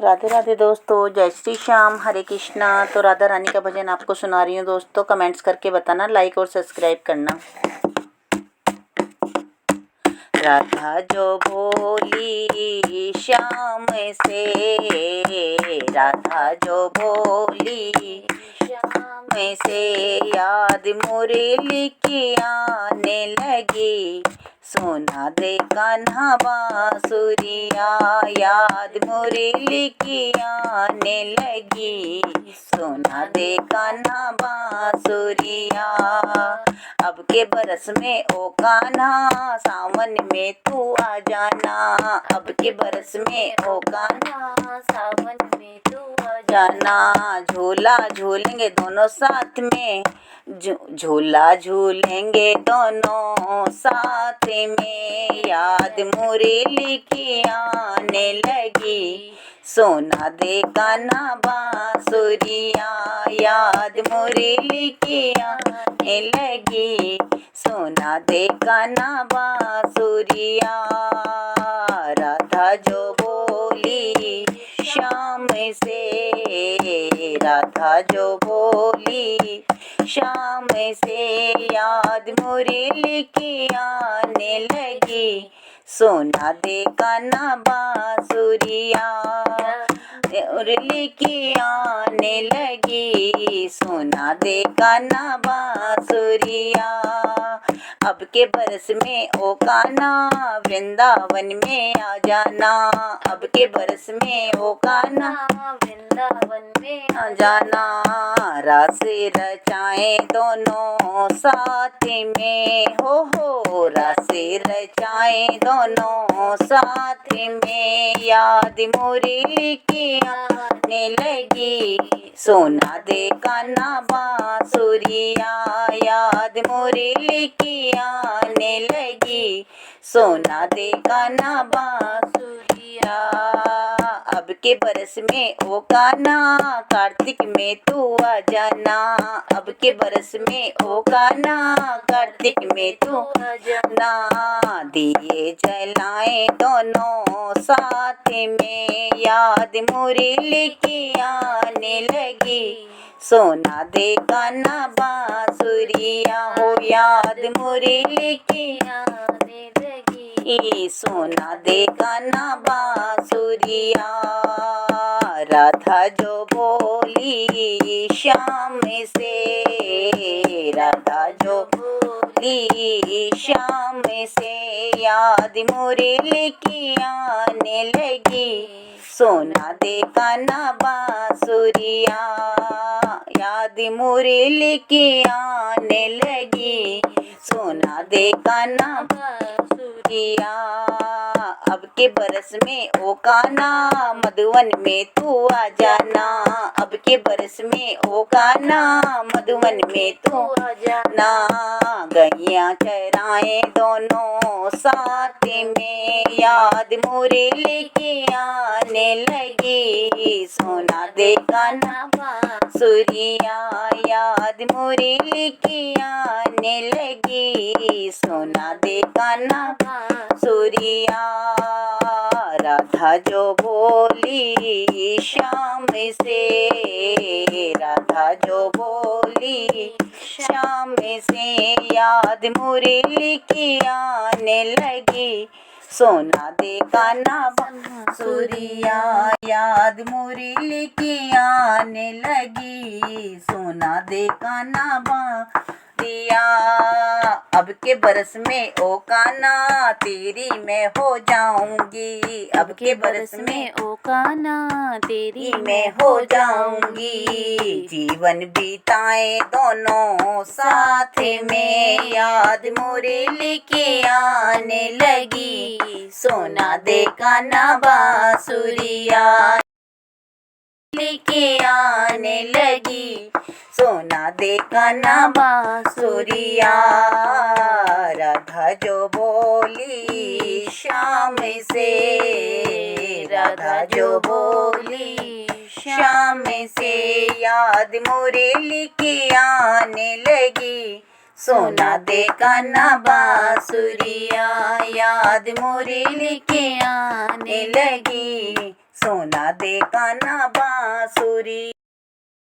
राधे राधे दोस्तों, जय श्री श्याम, हरे कृष्णा। तो राधा रानी का भजन आपको सुना रही हूँ दोस्तों। कमेंट्स करके बताना, लाइक और सब्सक्राइब करना। राधा जो बोली श्याम से, राधा जो बोली श्याम से, याद मुरली की आने लगी। सुना दे कान्हा बांसुरिया, याद मुरली की आने लगी। सुना दे कान्हा बांसुरिया। अब के बरस में ओ कान्हा, सावन में तू आ जाना। अब के बरस में ओ कान्हा, सावन में तू आ जाना। झूला झूलेंगे दोनों साथ में, झूला झूलेंगे दोनों साथ में। याद मुरली की आने लगी। सोना दे कान्हा बांसुरिया, याद मुरली की आने लगी। सोना दे कान्हा बांसुरिया। राधा जो बोली श्याम से, राधा जो बोली श्याम से, याद मुरली की आने लगी। सोना दे कान्हा बांसुरिया, मुरली की आने लगी। सोना दे कान्हा बांसुरिया। अब के बरस में ओ कान्हा, वृंदावन में आ जाना। अब के बरस में ओ कान्हा, वृंदावन में आ जाना। रास रचाए दोनों साथ में, हो रास रचाए दोनों साथ में। याद मुरली की आने लगी। सोना दे कान्हा बांसुरिया, याद मुरली की आने लगी। सोना दे कान्हा बांसुरिया। अब के बरस में ओ कान्हा, कार्तिक में तू आ जाना। अब के बरस में ओ कान्हा, कार्तिक में तू आ जाना। दिए जलाए दोनों साथ में, याद मुरली की आने लगी। सोना दे कान्हा बांसुरिया, हो याद मुरली की आने लगी। सोना दे कान्हा बांसुरिया। राधा जो बोली श्याम से, राधा जो बोली श्याम से, याद मुरली की आने लगी। सोना दे कान्हा बांसुरिया, याद मुरली की आने लगी। सोना दे कान्हा बांसुरिया। अब के बरस में ओ कान्हा, मधुवन में तू आ जाना। अब के बरस में ओ कान्हा, मधुवन में तू आ जाना। गैया चराए दोनों साथ में, याद मुरली की आने लगी। सोना दे कान्हा बांसुरिया, याद मुरली की आने लगी। सोना दे कान्हा बांसुरिया। राधा जो बोली श्याम से, राधा जो बोली श्याम से, याद मुरली की आने लगी। सोना दे कान्हा बांसुरिया, याद मुरली की आने लगी। सोना दे कान्हा बांसुरिया। अब के बरस में ओ कान्हा, तेरी मैं हो जाऊंगी। अब के बरस में ओ कान्हा, तेरी मैं हो जाऊंगी। जीवन बिताए दोनों साथ में, याद मुरली की आने लगी। सोना दे कान्हा बांसुरिया, की आने लगी। सोना दे कान्हा बांसुरिया। राधा जो बोली श्याम से, राधा जो बोली श्याम से, याद मुरली की आने लगी। सोना दे कान्हा बांसुरिया, याद मुरली की आने लगी। सोना दे कान्हा बांसुरी।